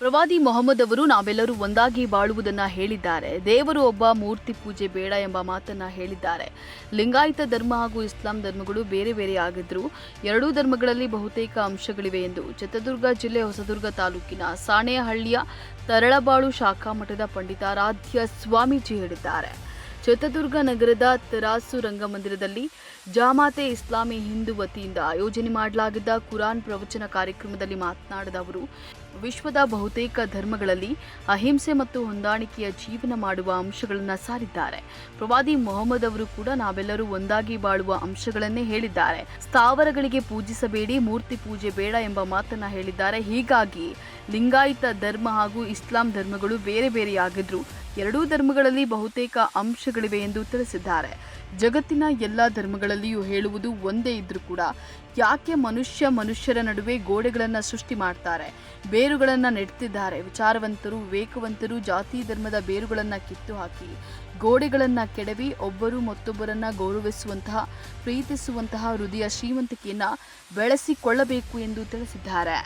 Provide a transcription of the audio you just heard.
ಪ್ರವಾದಿ ಮೊಹಮ್ಮದ್ ಅವರು ನಾವೆಲ್ಲರೂ ಒಂದಾಗಿ ಬಾಳುವುದನ್ನು ಹೇಳಿದ್ದಾರೆ. ದೇವರು ಒಬ್ಬ, ಮೂರ್ತಿ ಪೂಜೆ ಬೇಡ ಎಂಬ ಮಾತನ್ನ ಹೇಳಿದ್ದಾರೆ. ಲಿಂಗಾಯತ ಧರ್ಮ ಹಾಗೂ ಇಸ್ಲಾಂ ಧರ್ಮಗಳು ಬೇರೆ ಬೇರೆಯಾಗಿದ್ದರೂ ಎರಡೂ ಧರ್ಮಗಳಲ್ಲಿ ಬಹುತೇಕ ಅಂಶಗಳಿವೆ ಎಂದು ಚಿತ್ರದುರ್ಗ ಜಿಲ್ಲೆ ಹೊಸದುರ್ಗ ತಾಲೂಕಿನ ಸಾಣೇಹಳ್ಳಿಯ ತರಳಬಾಳು ಶಾಖಾ ಮಠದ ಪಂಡಿತಾರಾಧ್ಯ ಸ್ವಾಮೀಜಿ ಹೇಳಿದ್ದಾರೆ. ಚಿತ್ರದುರ್ಗ ನಗರದ ತರಾಸು ರಂಗಮಂದಿರದಲ್ಲಿ ಜಾಮಾತೆ ಇಸ್ಲಾಮಿ ಹಿಂದೂ ವತಿಯಿಂದ ಆಯೋಜನೆ ಮಾಡಲಾಗಿದ್ದ ಕುರಾನ್ ಪ್ರವಚನ ಕಾರ್ಯಕ್ರಮದಲ್ಲಿ ಮಾತನಾಡಿದ ಅವರು, ವಿಶ್ವದ ಬಹುತೇಕ ಧರ್ಮಗಳಲ್ಲಿ ಅಹಿಂಸೆ ಮತ್ತು ಹೊಂದಾಣಿಕೆಯ ಜೀವನ ಮಾಡುವ ಅಂಶಗಳನ್ನು ಸಾರಿದ್ದಾರೆ. ಪ್ರವಾದಿ ಮೊಹಮ್ಮದ್ ಅವರು ಕೂಡ ನಾವೆಲ್ಲರೂ ಒಂದಾಗಿ ಬಾಳುವ ಅಂಶಗಳನ್ನೇ ಹೇಳಿದ್ದಾರೆ. ಸ್ಥಾವರಗಳಿಗೆ ಪೂಜಿಸಬೇಡಿ, ಮೂರ್ತಿ ಪೂಜೆ ಬೇಡ ಎಂಬ ಮಾತನ್ನ ಹೇಳಿದ್ದಾರೆ. ಹೀಗಾಗಿ ಲಿಂಗಾಯತ ಧರ್ಮ ಹಾಗೂ ಇಸ್ಲಾಂ ಧರ್ಮಗಳು ಬೇರೆ ಬೇರೆಯಾಗಿದ್ರೂ ಎರಡೂ ಧರ್ಮಗಳಲ್ಲಿ ಬಹುತೇಕ ಅಂಶಗಳಿವೆ ಎಂದು ತಿಳಿಸಿದ್ದಾರೆ. ಜಗತ್ತಿನ ಎಲ್ಲ ಧರ್ಮಗಳಲ್ಲಿಯೂ ಹೇಳುವುದು ಒಂದೇ ಇದ್ರೂ ಕೂಡ ಯಾಕೆ ಮನುಷ್ಯರ ನಡುವೆ ಗೋಡೆಗಳನ್ನು ಸೃಷ್ಟಿ ಮಾಡ್ತಾರೆ, ಬೇರುಗಳನ್ನು ನೆಡ್ತಿದ್ದಾರೆ. ವಿಚಾರವಂತರು, ವಿವೇಕವಂತರು ಜಾತಿ ಧರ್ಮದ ಬೇರುಗಳನ್ನು ಕಿತ್ತು ಹಾಕಿ ಗೋಡೆಗಳನ್ನು ಕೆಡವಿ ಒಬ್ಬರು ಮತ್ತೊಬ್ಬರನ್ನ ಗೌರವಿಸುವಂತಹ, ಪ್ರೀತಿಸುವಂತಹ ಹೃದಯ ಶ್ರೀಮಂತಿಕೆಯನ್ನು ಬೆಳೆಸಿಕೊಳ್ಳಬೇಕು ಎಂದು ತಿಳಿಸಿದ್ದಾರೆ.